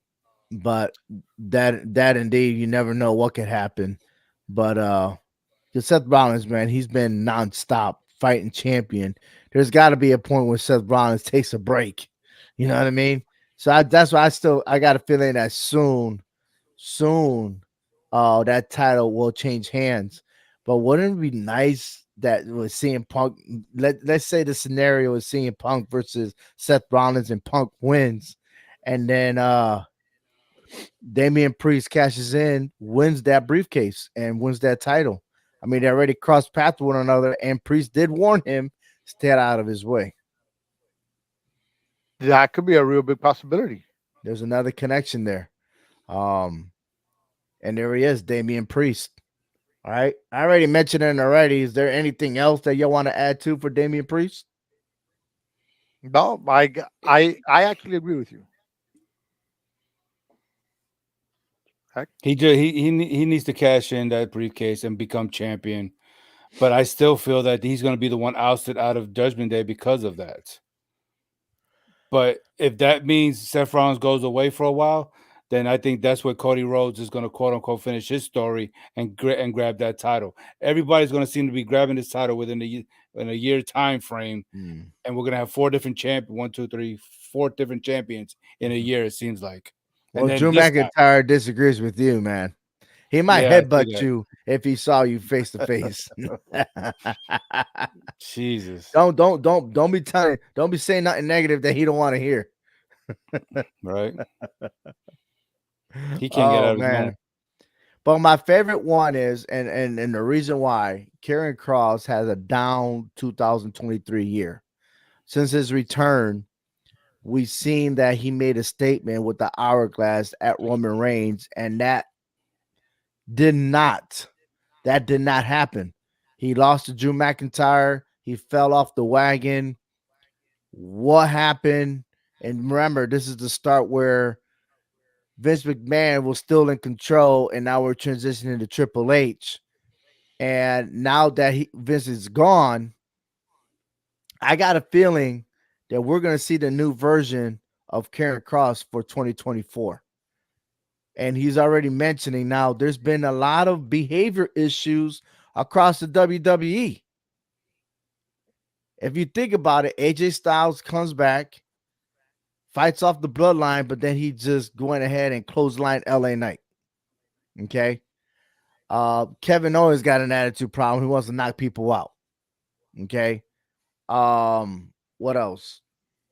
but that indeed, you never know what could happen. But because Seth Rollins, man, he's been nonstop fighting champion. There's got to be a point where Seth Rollins takes a break. You know what I mean? So that's why I got a feeling that soon, that title will change hands. But wouldn't it be nice that with CM Punk? Let's say the scenario is CM Punk versus Seth Rollins, and Punk wins, and then Damian Priest cashes in, wins that briefcase, and wins that title. I mean, they already crossed paths with one another, and Priest did warn him, stay out of his way. That could be a real big possibility. There's another connection there. Um, and there he is, Damian Priest. All right. I already mentioned it already. Is there anything else that you want to add to for Damian Priest? No, I actually agree with you. Heck, He needs to cash in that briefcase and become champion. But I still feel that he's going to be the one ousted out of Judgment Day because of that. But if that means Seth Rollins goes away for a while, then I think that's where Cody Rhodes is going to quote unquote finish his story and grab that title. Everybody's going to seem to be grabbing this title within in a year time frame, Hmm. and we're going to have four different one, two, three, four different champions in a Mhm. year. It seems like, and Well, then Drew this time, McIntyre disagrees with you, man. He might yeah, I see headbutt you if he saw you face to that. face. Jesus, Don't be saying nothing negative that he don't want to hear. right? He can't get Oh out of his own. man. But my favorite one is, and the reason why Karen Cross has a down 2023 year. Since his return, we've seen that he made a statement with the hourglass at Roman Reigns, and did not that did not happen. He lost to Drew McIntyre. He fell off the wagon. What happened? And remember, this is the start where Vince McMahon was still in control, and now we're transitioning to Triple H. And now that Vince is gone, I got a feeling that we're going to see the new version of Karen Cross for 2024. And he's already mentioning now there's been a lot of behavior issues across the WWE. If you think about it, AJ Styles comes back, fights off the bloodline, but then he just went ahead and clotheslined LA Knight. Okay. Kevin Owens got an attitude problem. He wants to knock people out. Okay. What else?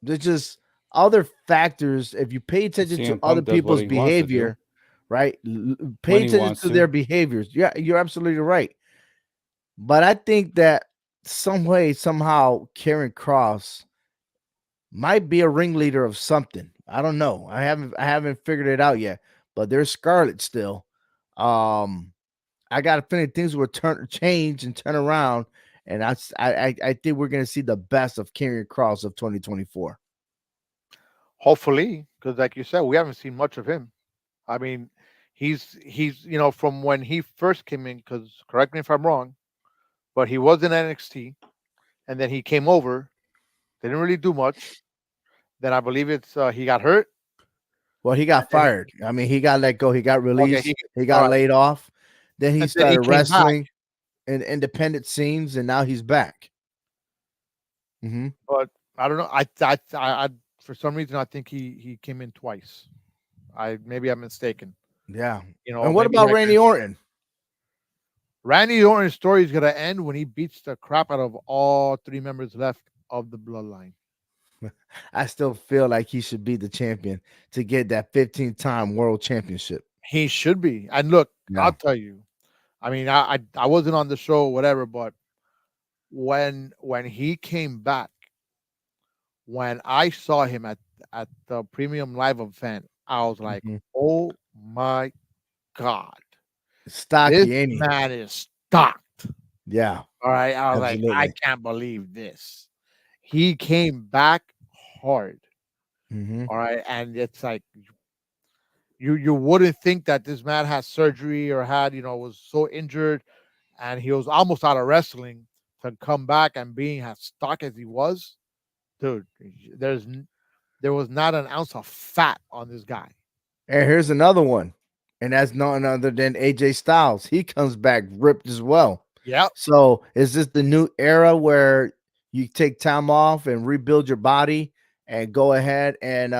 There's just other factors. If you pay attention to CM other Punk does what people's he wants to do behavior, right? Pay when he attention wants to their to. behaviors. Yeah, you're absolutely right. But I think that some way, somehow, Karen Cross might be a ringleader of something. I don't know. I haven't figured it out yet. But there's Scarlet still. Um, I got a feeling things will change and turn around, and I think we're gonna see the best of Karen Cross of 2024. Hopefully, because like you said, we haven't seen much of him. I mean, he's from when he first came in. Because correct me if I'm wrong, but he was in NXT, and then he came over. Didn't really do much. Then I believe it's he got hurt, Well, he and got then fired. I mean, he got let go. He got okay, released. he He all got right, laid off. Then he and then he started came back. wrestling in independent scenes, and now he's back. Hmm. But I don't know. I for some reason I think he came in twice. I maybe I'm mistaken. Yeah. You And know, what maybe about like Randy Orton? Randy Orton's story is gonna end when he beats the crap out of all three members left of the bloodline. I still feel like he should be the champion to get that 15-time world championship. He should be. And look, I'll Yeah. tell you. I mean, I wasn't on the show, whatever, but when he came back, when I saw him at the premium live event, I was like, Hmm. oh my god, this Stocky, ain't he? man is stocked. Yeah, All right. I was like, I absolutely. can't believe this. He came back hard. Hmm. All right. And it's like you wouldn't think that this man had surgery or was so injured and he was almost out of wrestling to come back and being as stock as he was, dude. There was not an ounce of fat on this guy. And here's another one, and that's none other than AJ Styles. He comes back ripped as well. Yep. So is this the new era where you take time off and rebuild your body and go ahead and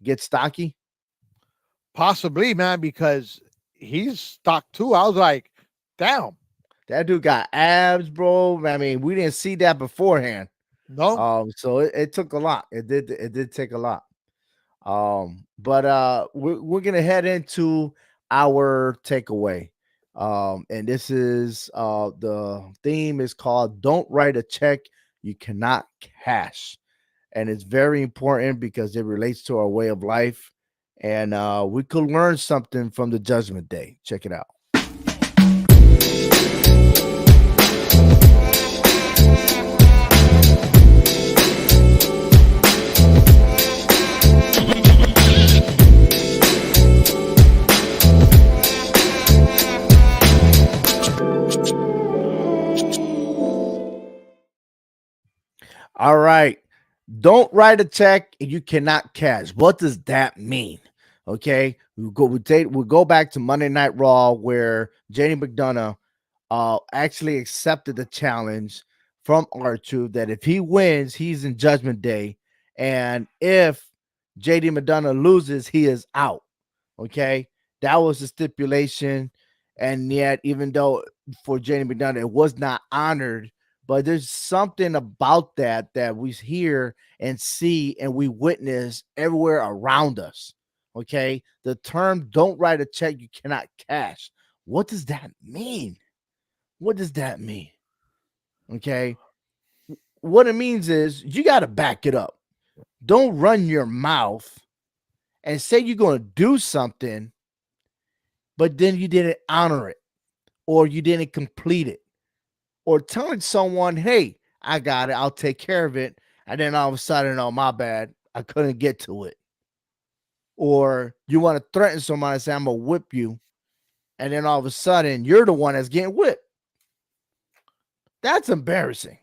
get stocky? Possibly, man, because he's stock too. I was like, damn, That dude got abs, bro. I mean, we didn't see that beforehand. no. So it took a lot. It did take a lot. But we're gonna head into our takeaway. And this is the theme is called "Don't Write a Check You Cannot Cash," and it's very important because it relates to our way of life, and we could learn something from the Judgment Day. Check it out. All right. Don't write a check you cannot cash. What does that mean? Okay. We go back to Monday Night Raw where JD McDonough actually accepted the challenge from R2 that if he wins, he's in Judgment Day. And if JD McDonough loses, he is out. Okay. That was the stipulation. And yet, even though for JD McDonough, it was not honored, but there's something about that we hear and see and we witness everywhere around us. Okay. The term "don't write a check you cannot cash." What does that mean? What does that mean? Okay. What it means is you got to back it up. Don't run your mouth and say you're going to do something, but then you didn't honor it or you didn't complete it. Or telling someone, hey, I got it, I'll take care of it. And then all of a sudden, oh, my bad, I couldn't get to it. Or you want to threaten somebody and say, I'm going to whip you. And then all of a sudden, you're the one that's getting whipped. That's embarrassing.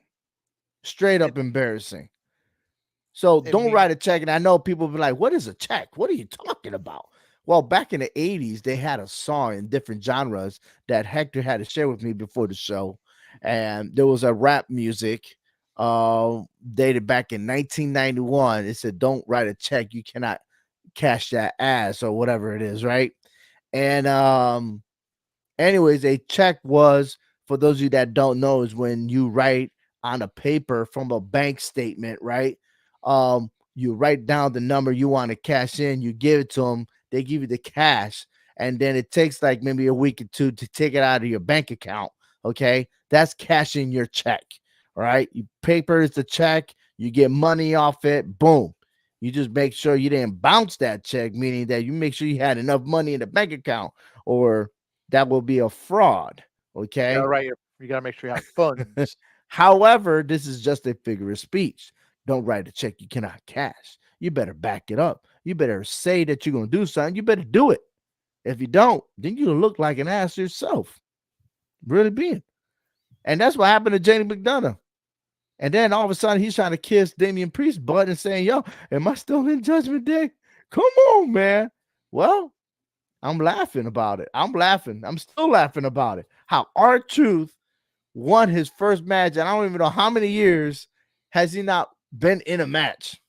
Straight It, up embarrassing. So I don't mean, write a check. And I know people be like, "What is a check? What are you talking about?" Well, back in the '80s, they had a song in different genres that Hector had to share with me before the show, and there was a rap music dated back in 1991. It said, "Don't write a check. You cannot cash that ass," or whatever it is, right? And anyways, a check was, for those of you that don't know, is when you write on a paper from a bank statement, right? You write down the number you want to cash in, you give it to them, they give you the cash, and then it takes like maybe a week or two to take it out of your bank account. Okay, that's cashing your check. All right, you paper is the check, you get money off it, boom. You just make sure you didn't bounce that check, meaning that you make sure you had enough money in the bank account, or that will be a fraud. you gotta Okay. write your. You gotta make sure you have funds. However, this is just a figure of speech. Don't write a check you cannot cash. You better back it up. You better say that you're going to do something. You better do it. If you don't, then you look like an ass yourself. Really being. And that's what happened to Janie McDonough. And then all of a sudden, he's trying to kiss Damian Priest's butt and saying, "Yo, am I still in Judgment Day? Come on, man." Well, I'm laughing about it. I'm laughing. I'm still laughing about it. How R-Truth won his first match, and I don't even know how many years has he not been in a match.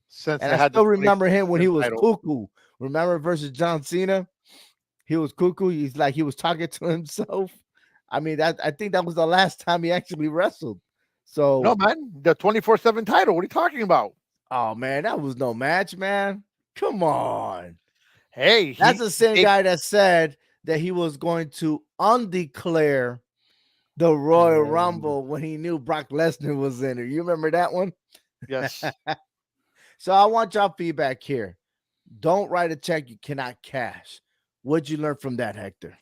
Since And they I had the still remember him when he 24/7 was title. cuckoo. Remember versus John Cena? He was cuckoo. He's like he was talking to himself. I mean, that I think that was the last time he actually wrestled. No, So, man, the 24/7 title. What are you talking about? oh man, that was no match, man. Come on. Hey, That's the same they guy that said that he was going to undeclare the Royal um, Rumble when he knew Brock Lesnar was in it. You remember that one? yes, So I want y'all feedback here. Don't write a check you cannot cash. What'd you learn from that, Hector?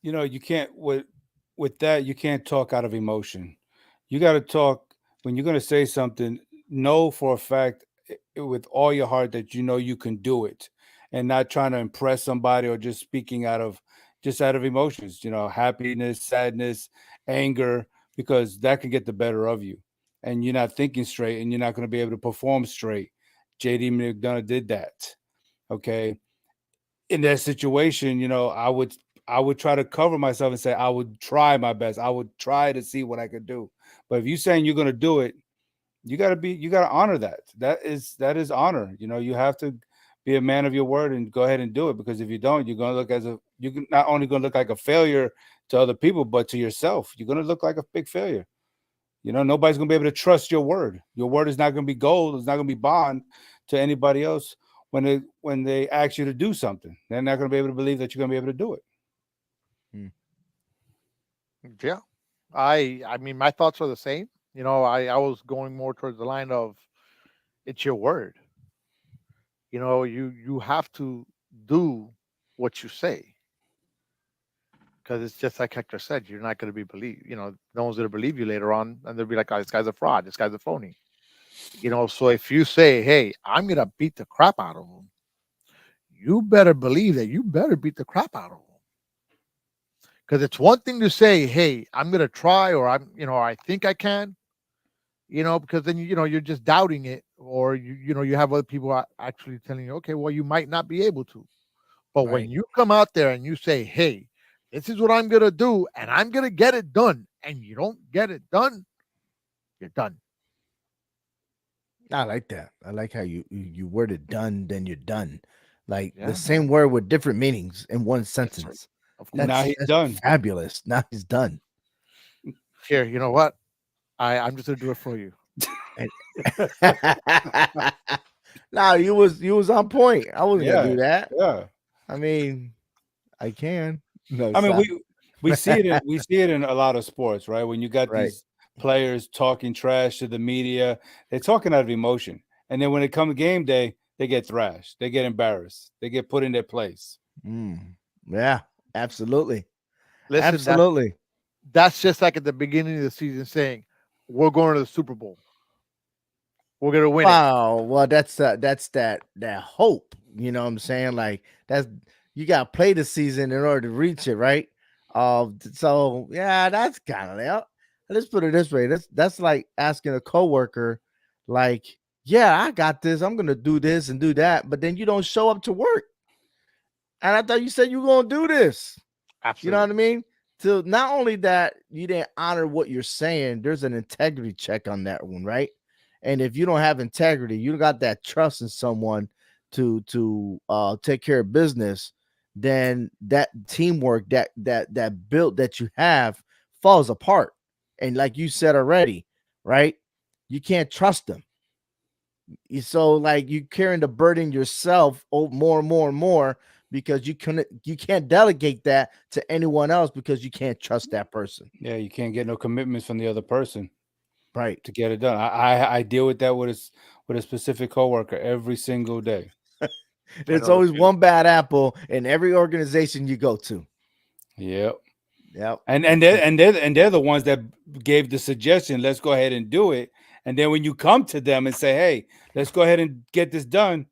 You can't with that you can't talk out of emotion. You got to talk when you're going to say something. Know for a fact with all your heart that you know you can do it, and not trying to impress somebody or just speaking out of emotions. Happiness, sadness, anger, because that can get the better of you, and you're not thinking straight, and you're not going to be able to perform straight. JD McDonough did that. Okay, in that situation, I would try to cover myself and say I would try my best. I would try to see what I could do. But if you're saying you're going to do it, you got to honor that. That is honor. You have to be a man of your word and go ahead and do it, because if you don't, you're going to look you're not only going to look like a failure to other people, but to yourself. You're going to look like a big failure. Nobody's going to be able to trust your word. Your word is not going to be gold. It's not going to be bond to anybody else when they ask you to do something. They're not going to be able to believe that you're going to be able to do it. Hmm. yeah. I mean, my thoughts are the same. I was going more towards the line of it's your word. You have to do what you say, because it's just like Hector said. You're not going to be believed. No one's going to believe you later on, and they'll be like, "Oh, this guy's a fraud. This guy's a phony." So if you say, "Hey, I'm going to beat the crap out of him," you better believe that you better beat the crap out of him. Because it's one thing to say, "Hey, I'm going to try," or I think I can. Because then you're just doubting it, or you have other people actually telling you, "Okay, well, you might not be able to." But when Right. you come out there and you say, "Hey, this is what I'm gonna do, and I'm gonna get it done," and you don't get it done, you're done. I like that. I like how you worded done, then you're done. Like the Yeah, same man. word with different meanings in one Yes, sir. sentence. Of Now course. he's That's done. fabulous. Now he's done. Here, you know what? I'm just gonna do it for you. And now you was on point. I wasn't gonna Yeah, do that. yeah. I mean, I can. No, I mean, stop. we see it in a lot of sports, right? When you got Right. these players talking trash to the media, they're talking out of emotion, and then when it comes game day, they get thrashed, they get embarrassed, they get put in their place. Mm. Yeah, absolutely. Listen, that's Absolutely. that's just like at the beginning of the season saying, "We're going to the Super Bowl. We're gonna win it." Wow. Well, that's that hope. You know what I'm saying? Like that's you got to play the season in order to reach it, right? So yeah, that's kind of let's put it this way. That's like asking a coworker, like, yeah, I got this. I'm gonna do this and do that, but then you don't show up to work. And I thought you said you were gonna do this. You know what I Absolutely. mean? So not only that, you didn't honor what you're saying, there's an integrity check on that one, right? And if you don't have integrity, you don't got that trust in someone to take care of business, then that teamwork that built that you have falls apart. And like you said already, right? You can't trust them. So like you carrying the burden yourself more and more and more because you can't delegate that to anyone else because you can't trust that person. Yeah, you can't get no commitments from the other person Right. to get it done. I deal with that with a specific coworker every single day. I There's know the always feeling. one bad apple in every organization you go to. Yep. Yep. And they're the ones that gave the suggestion, let's go ahead and do it. And then when you come to them and say, hey, let's go ahead and get this done,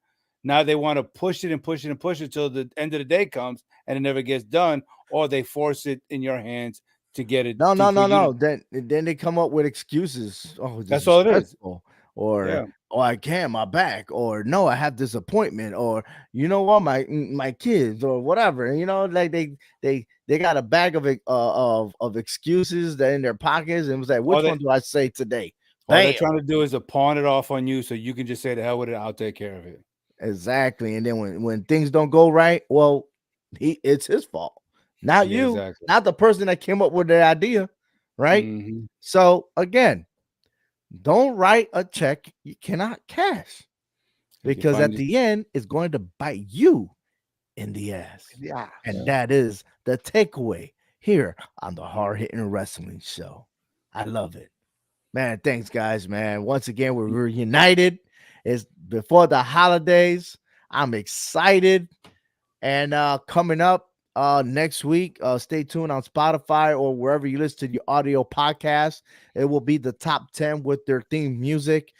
now they want to push it and push it and push it till the end of the day comes and it never gets done, or they force it in your hands to get it No, to no, for no, you to. no. Then they come up with excuses. Oh, this That's is all it is. stressful, or Yeah. oh, I can't, my back, or no, I have this appointment, or you know what, my kids, or whatever. And like they got a bag of excuses that in their pockets, and was like, All which they one do I say today? all they're Bam, trying to do is to pawn it off on you so you can just say the hell with it, I'll take care of it. exactly. And then when things don't go right, well, it's his fault, not Yeah, you, exactly. not the person that came up with the idea, right? Hmm. So again, don't write a check you cannot cash If you because find at it, the end it's going to bite you in the ass. Yeah. And yeah. that is the takeaway here on the Hard Hitting Wrestling Show. I love it. Man, thanks, guys, man. Once again, we're reunited. It's before the holidays. I'm excited. And coming up next week, stay tuned on Spotify or wherever you listen to your audio podcast. It will be the top 10 with their theme music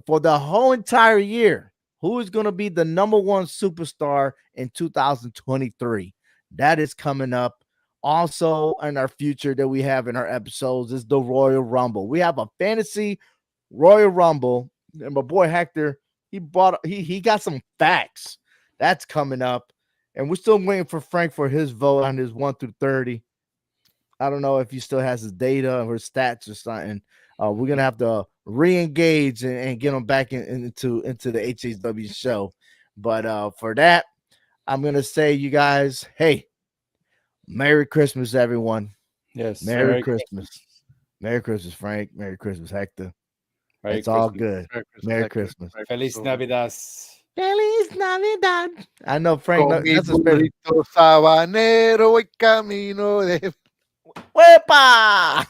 for the whole entire year. Who is going to be the number one superstar in 2023? That is coming up. Also, in our future that we have in our episodes is the Royal Rumble. We have a fantasy Royal Rumble, and my boy Hector, he got some facts. That's coming up. And we're still waiting for Frank for his vote on his 1 through 30. I don't know if he still has his data or his stats or something. We're gonna have to re-engage and get him back into the HHW show. But for that, I'm gonna say, you guys, hey, Merry Christmas, everyone. Yes. Merry Merry Christmas. Christmas. Merry Christmas, Frank. Merry Christmas, Hector. Merry It's all Christmas. good. Merry Christmas, Merry Hector. Christmas. Merry Feliz Christmas. Navidad. Feliz Navidad. I know, Frank. Con mi That's his favorite. burrito sabanero voy camino de Wepa!